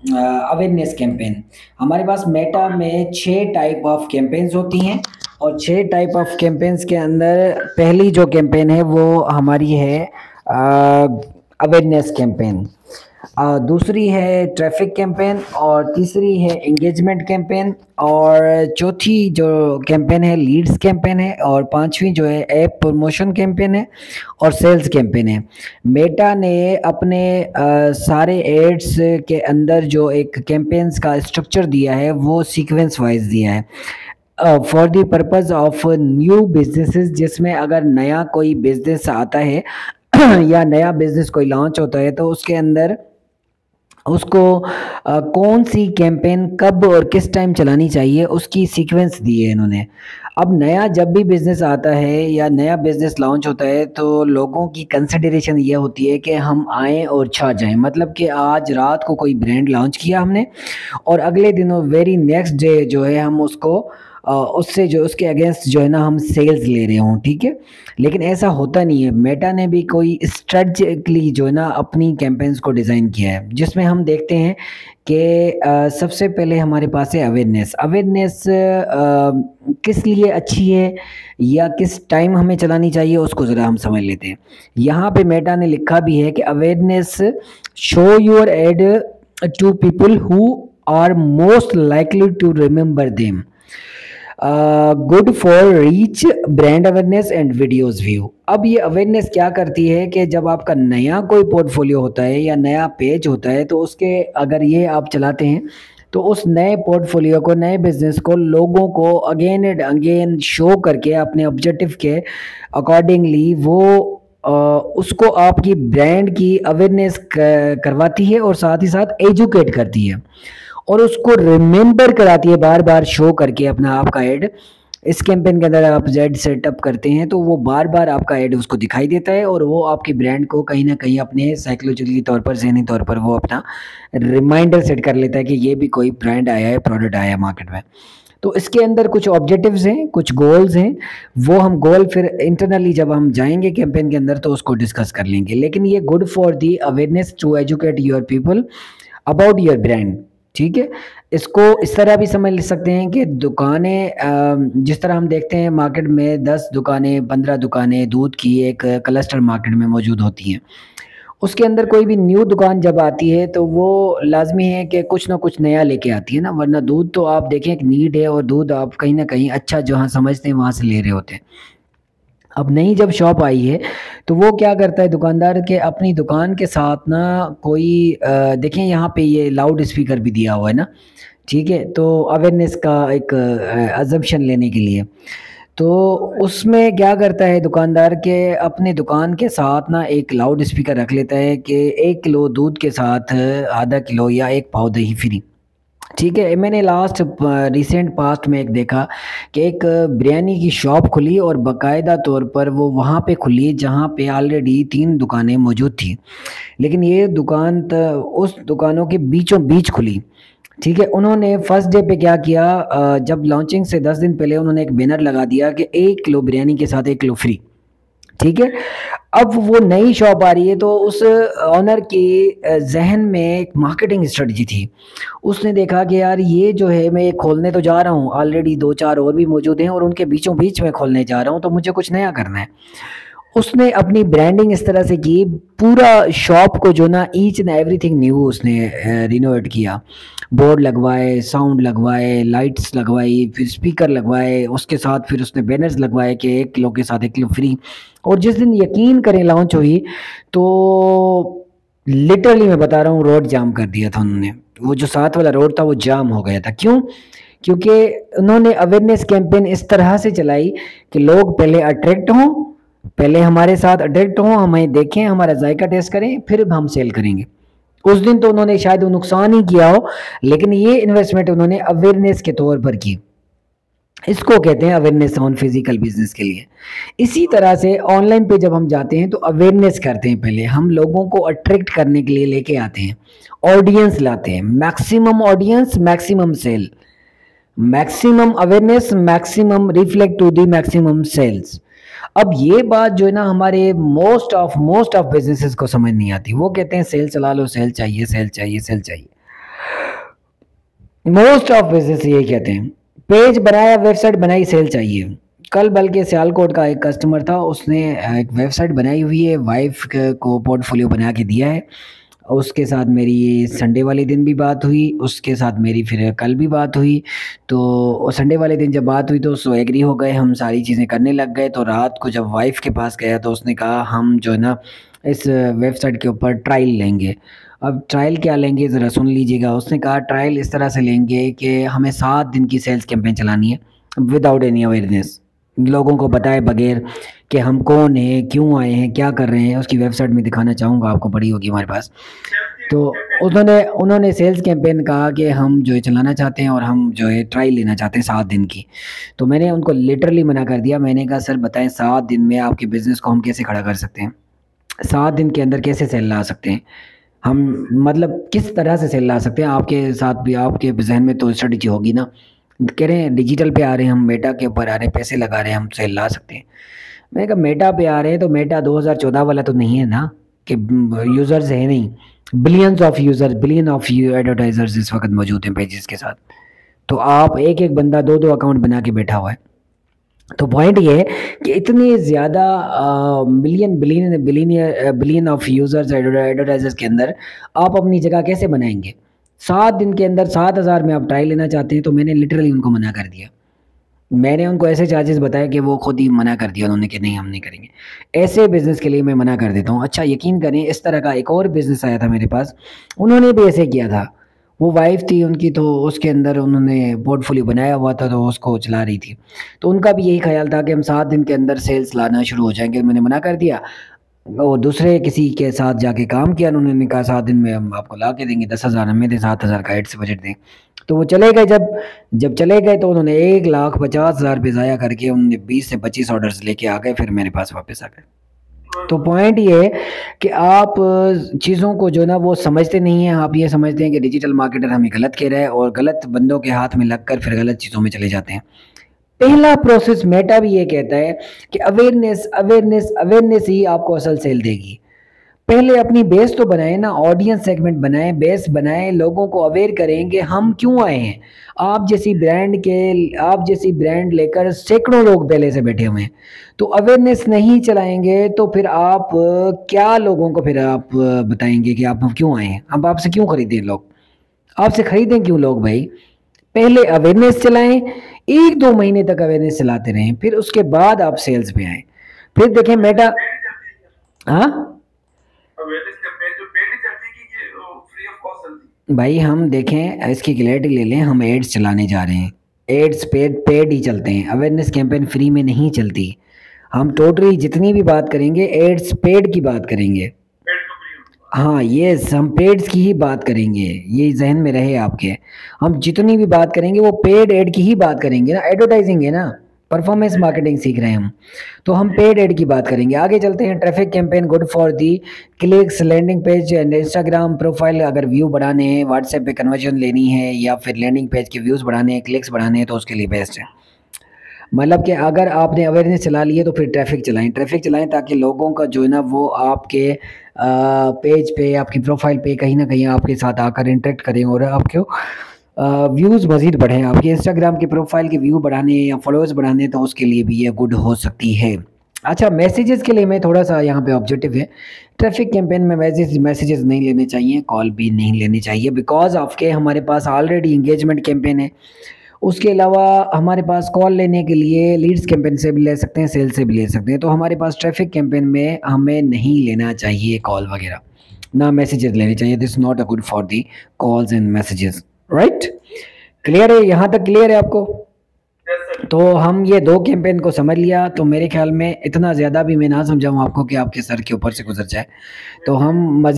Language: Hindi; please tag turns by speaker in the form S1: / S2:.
S1: Awareness campaign. हमारे पास मेटा में 6 टाइप ऑफ कैंपेन्स होती हैं, और 6 टाइप ऑफ कैंपेन्स के अंदर पहली जो कैंपेन है वो हमारी है अवेयरनेस कैंपेन। दूसरी है ट्रैफिक कैंपेन, और तीसरी है एंगेजमेंट कैंपेन, और चौथी जो कैंपेन है लीड्स कैंपेन है, और पांचवी जो है ऐप प्रमोशन कैंपेन है, और सेल्स कैंपेन है। मेटा ने अपने सारे एड्स के अंदर जो एक कैंपेन्स का स्ट्रक्चर दिया है वो सीक्वेंस वाइज दिया है for the purpose of new businesses, जिसमें अगर नया कोई बिजनेस आता है या नया बिजनेस कोई लॉन्च होता है तो उसके अंदर उसको कौन सी कैंपेन कब और किस टाइम चलानी चाहिए उसकी सीक्वेंस दी है इन्होंने। अब नया जब भी बिजनेस आता है या नया बिजनेस लॉन्च होता है तो लोगों की कंसिडरेशन ये होती है कि हम आएँ और छा जाएँ। मतलब कि आज रात को कोई ब्रांड लॉन्च किया हमने, और अगले दिनों वेरी नेक्स्ट डे जो है हम उसको उससे जो उसके अगेंस्ट जो है ना हम सेल्स ले रहे हों, ठीक है। लेकिन ऐसा होता नहीं है। मेटा ने भी कोई स्ट्रेटजिकली जो है ना अपनी कैंपेन्स को डिज़ाइन किया है, जिसमें हम देखते हैं कि सबसे पहले हमारे पास है अवेयरनेस। अवेयरनेस किस लिए अच्छी है या किस टाइम हमें चलानी चाहिए उसको ज़रा हम समझ लेते हैं। यहाँ पे मेटा ने लिखा भी है कि awareness show your ad to people who are most likely to remember them, good for reach brand awareness and videos view. अब ये अवेयरनेस क्या करती है कि जब आपका नया कोई पोर्टफोलियो होता है या नया पेज होता है तो उसके अगर ये आप चलाते हैं तो उस नए पोर्टफोलियो को, नए बिजनेस को लोगों को अगेन एंड अगेन शो करके अपने ऑब्जेक्टिव के अकॉर्डिंगली वो उसको आपकी ब्रांड की अवेयरनेस करवाती है और साथ ही साथ एजुकेट करती है और उसको रिमेंबर कराती है बार बार शो करके अपना आपका ऐड। इस कैंपेन के अंदर आप जेड सेटअप करते हैं तो वो बार बार आपका ऐड उसको दिखाई देता है और वो आपकी ब्रांड को कहीं ना कहीं अपने साइकोलॉजिकली तौर पर, ज़हनी तौर पर वो अपना रिमाइंडर सेट कर लेता है कि ये भी कोई ब्रांड आया है, प्रोडक्ट आया है मार्केट में। तो इसके अंदर कुछ ऑब्जेक्टिव्स हैं, कुछ गोल्स हैं। वो हम गोल फिर इंटरनली जब हम जाएंगे कैंपेन के अंदर तो उसको डिस्कस कर लेंगे। लेकिन ये good for the awareness to educate your people about your brand, ठीक है। इसको इस तरह भी समझ सकते हैं कि दुकानें जिस तरह हम देखते हैं मार्केट में 10 दुकानें, 15 दुकानें दूध की एक क्लस्टर मार्केट में मौजूद होती हैं। उसके अंदर कोई भी न्यू दुकान जब आती है तो वो लाजमी है कि कुछ ना कुछ नया लेके आती है ना, वरना दूध तो आप देखें एक नीड है और दूध आप कहीं ना कहीं अच्छा जहाँ समझते हैं वहाँ से ले रहे होते हैं। अब नई जब शॉप आई है तो वो क्या करता है दुकानदार के अपनी दुकान के साथ ना कोई देखें यहाँ पे ये लाउड स्पीकर भी दिया हुआ है ना, ठीक है। तो अवेयरनेस का एक अजम्पशन लेने के लिए तो उसमें क्या करता है दुकानदार के अपने दुकान के साथ ना एक लाउड स्पीकर रख लेता है कि 1 किलो दूध के साथ आधा किलो या एक पाव दही फ्री, ठीक है। मैंने लास्ट रिसेंट पास्ट में एक देखा कि एक बिरयानी की शॉप खुली और बाकायदा तौर पर वो वहाँ पे खुली जहाँ पे ऑलरेडी 3 दुकानें मौजूद थी, लेकिन ये दुकान उस दुकानों के बीचों बीच खुली, ठीक है। उन्होंने फर्स्ट डे पे क्या किया, जब लॉन्चिंग से 10 दिन पहले उन्होंने एक बैनर लगा दिया कि 1 किलो बिरयानी के साथ 1 किलो फ्री, ठीक है। अब वो नई शॉप आ रही है तो उस ऑनर के जहन में एक मार्केटिंग स्ट्रेटजी थी। उसने देखा कि यार ये जो है मैं खोलने तो जा रहा हूँ, ऑलरेडी 2-4 और भी मौजूद हैं और उनके बीचों बीच में खोलने जा रहा हूँ तो मुझे कुछ नया करना है। उसने अपनी ब्रांडिंग इस तरह से की, पूरा शॉप को जो ना ईच एंड एवरीथिंग न्यू उसने रिनोवेट किया। बोर्ड लगवाए, साउंड लगवाए, लाइट्स लगवाई, फिर स्पीकर लगवाए, उसके साथ फिर उसने बैनर्स लगवाए कि 1 किलो के साथ 1 किलो फ्री। और जिस दिन यकीन करें लॉन्च हुई तो लिटरली मैं बता रहा हूँ रोड जाम कर दिया था उन्होंने। वो जो साथ वाला रोड था वो जाम हो गया था। क्यों? क्योंकि उन्होंने अवेयरनेस कैंपेन इस तरह से चलाई कि लोग पहले अट्रैक्ट हों, पहले हमारे साथ अट्रैक्ट हों, हमें देखें, हमारा जायका टेस्ट करें, फिर हम सेल करेंगे। उस दिन तो उन्होंने शायद वो नुकसान ही किया हो, लेकिन ये इन्वेस्टमेंट उन्होंने अवेयरनेस के तौर पर की। इसको कहते हैं अवेयरनेस ऑन फिजिकल बिजनेस के लिए। इसी तरह से ऑनलाइन पे जब हम जाते हैं तो अवेयरनेस करते हैं, पहले हम लोगों को अट्रैक्ट करने के लिए लेके आते हैं, ऑडियंस लाते हैं, maximum audience maximum sale, maximum awareness maximum reflect to the maximum sales. अब ये बात जो है ना हमारे मोस्ट ऑफ बिजनेसेस को समझ नहीं आती। वो कहते हैं सेल चला लो, सेल चाहिए, सेल चाहिए, सेल चाहिए। मोस्ट ऑफ बिजनेस यही कहते हैं, पेज बनाया, वेबसाइट बनाई, सेल चाहिए। कल बल्कि सियालकोट का एक कस्टमर था, उसने एक वेबसाइट बनाई हुई है, वाइफ को पोर्टफोलियो बना के दिया है। उसके साथ मेरी संडे वाले दिन भी बात हुई, उसके साथ मेरी फिर कल भी बात हुई। तो संडे वाले दिन जब बात हुई तो सो एग्री हो गए, हम सारी चीज़ें करने लग गए। तो रात को जब वाइफ के पास गया तो उसने कहा हम जो है ना इस वेबसाइट के ऊपर ट्रायल लेंगे। अब ट्रायल क्या लेंगे ज़रा सुन लीजिएगा। उसने कहा ट्रायल इस तरह से लेंगे कि हमें 7 दिन की सेल्स कैंपेन चलानी है विदाउट एनी अवेयरनेस, लोगों को बताए बगैर कि हम कौन हैं, क्यों आए हैं, क्या कर रहे हैं। उसकी वेबसाइट में दिखाना चाहूँगा आपको, पड़ी होगी हमारे पास। तो उन्होंने उन्होंने सेल्स कैंपेन कहा कि हम जो है चलाना चाहते हैं और हम जो है ट्रायल लेना चाहते हैं 7 दिन की। तो मैंने उनको लिटरली मना कर दिया। मैंने कहा सर बताएं 7 दिन में आपके बिज़नेस को हम कैसे खड़ा कर सकते हैं, 7 दिन के अंदर कैसे सेल ला सकते हैं हम, मतलब किस तरह से सेल ला सकते हैं। आपके साथ भी आपके जहन में तो स्ट्रेटजी होगी ना। कह रहे हैं डिजिटल पे आ रहे हैं हम, मेटा के ऊपर आ रहे हैं, पैसे लगा रहे हैं, हम सेल ला सकते हैं। मैंने कहा मेटा पे आ रहे हैं तो मेटा 2014 वाला तो नहीं है ना कि यूज़र्स है नहीं, billions of users, billion of advertisers इस वक्त मौजूद हैं पेजेस के साथ। तो आप एक एक बंदा दो दो अकाउंट बना के बैठा हुआ है। तो पॉइंट ये है कि इतनी ज़्यादा million billion billion billion of users advertisers के अंदर आप अपनी जगह कैसे बनाएंगे। 7 दिन के अंदर 7,000 में आप ट्राई लेना चाहते हैं, तो मैंने लिटरली उनको मना कर दिया। मैंने उनको ऐसे चार्जेस बताए कि वो खुद ही मना कर दिया उन्होंने कि नहीं हम नहीं करेंगे। ऐसे बिज़नेस के लिए मैं मना कर देता हूँ। अच्छा यकीन करें इस तरह का एक और बिज़नेस आया था मेरे पास, उन्होंने भी ऐसे किया था। वो वाइफ़ थी उनकी, तो उसके अंदर उन्होंने पोर्टफोलियो बनाया हुआ था तो उसको चला रही थी। तो उनका भी यही ख़्याल था कि हम 7 दिन के अंदर सेल्स लाना शुरू हो जाएँगे। मैंने मना कर दिया। वो दूसरे किसी के साथ जाके काम किया, उन्होंने कहा 7 दिन में हम आपको ला के देंगे, 10,000 हमें दें, 7,000 का एड से बजट दें। तो वो चले गए। जब जब चले गए तो उन्होंने 1,50,000 रुपये ज़ाया करके उन्होंने 20 से 25 ऑर्डर्स लेके आ गए, फिर मेरे पास वापस आ गए। तो पॉइंट ये है कि आप चीज़ों को जो है ना वो समझते नहीं हैं। आप ये समझते हैं कि डिजिटल मार्केटर हमें गलत कह रहा है और गलत बंदों के हाथ में लगकर फिर गलत चीज़ों में चले जाते हैं। पहला प्रोसेस मेटा भी ये कहता है कि अवेयरनेस अवेयरनेस अवेयरनेस ही आपको असल सेल देगी। पहले अपनी बेस तो बनाएं ना, ऑडियंस सेगमेंट बनाएं, बेस बनाएं, लोगों को अवेयर करें कि हम क्यों आए हैं। आप जैसी ब्रांड लेकर सैकड़ों लोग पहले से बैठे हुए हैं। तो अवेयरनेस नहीं चलाएंगे तो फिर आप क्या लोगों को फिर आप बताएंगे कि आप क्यों आए हैं, अब आपसे क्यों खरीदें लोग, आपसे खरीदें क्यों लोग भाई। पहले अवेयरनेस चलाएं, 1-2 महीने तक अवेयरनेस चलाते रहें, फिर उसके बाद आप सेल्स पे आए। फिर देखें मेटा। हाँ भाई हम देखें इसकी क्लैरिटी ले लें, हम एड्स चलाने जा रहे हैं। एड्स पेड पेड ही चलते हैं, अवेयरनेस कैंपेन फ्री में नहीं चलती। हम टोटली जितनी भी बात करेंगे एड्स पेड की बात करेंगे। हाँ यस, हम पेड्स की ही बात करेंगे, ये जहन में रहे आपके। हम जितनी भी बात करेंगे वो पेड एड की ही बात करेंगे ना, एडवर्टाइजिंग है ना, परफॉर्मेंस मार्केटिंग सीख रहे हैं हम। तो हम पेड एड की बात करेंगे। आगे चलते हैं। Traffic campaign good for the clicks, landing page and Instagram profile अगर व्यू बढ़ाने हैं, व्हाट्सएप पे कन्वर्जन लेनी है या फिर लैंडिंग पेज के व्यूज़ बढ़ाने हैं, क्लिक्स बढ़ाने हैं, तो उसके लिए बेस्ट है। मतलब कि अगर आपने अवेयरनेस चला ली है तो फिर ट्रैफिक चलाएं ताकि लोगों का जो है ना वो आपके पेज पे, आपकी प्रोफाइल पे कहीं ना कहीं आपके साथ आकर इंटरेक्ट करें और आपके व्यूज़ मज़ीद बढ़ें। आपके इंस्टाग्राम की प्रोफाइल के व्यू बढ़ाने या फॉलोअर्स बढ़ाने तो उसके लिए भी ये गुड हो सकती है। अच्छा मैसेजेस के लिए मैं थोड़ा सा यहाँ पे ऑब्जेक्टिव है। ट्रैफिक कैंपेन में मैसेजेस नहीं लेने चाहिए, कॉल भी नहीं लेनी चाहिए, बिकॉज ऑफ के हमारे पास ऑलरेडी इंगेजमेंट कैंपेन है। उसके अलावा हमारे पास कॉल लेने के लिए लीड्स कैंपेन से भी ले सकते हैं, सेल से भी ले सकते हैं। तो हमारे पास ट्रैफिक कैंपेन में हमें नहीं लेना चाहिए कॉल वगैरह, ना मैसेजेस लेने चाहिए। This not a good for the calls and messages, right. Clear है, यहाँ तक क्लियर है आपको। तो हम ये 2 कैंपेन को समझ लिया, तो मेरे ख्याल में इतना ज़्यादा भी मैं ना समझाऊँ आपको कि आपके सर के ऊपर से गुजर जाए। तो हम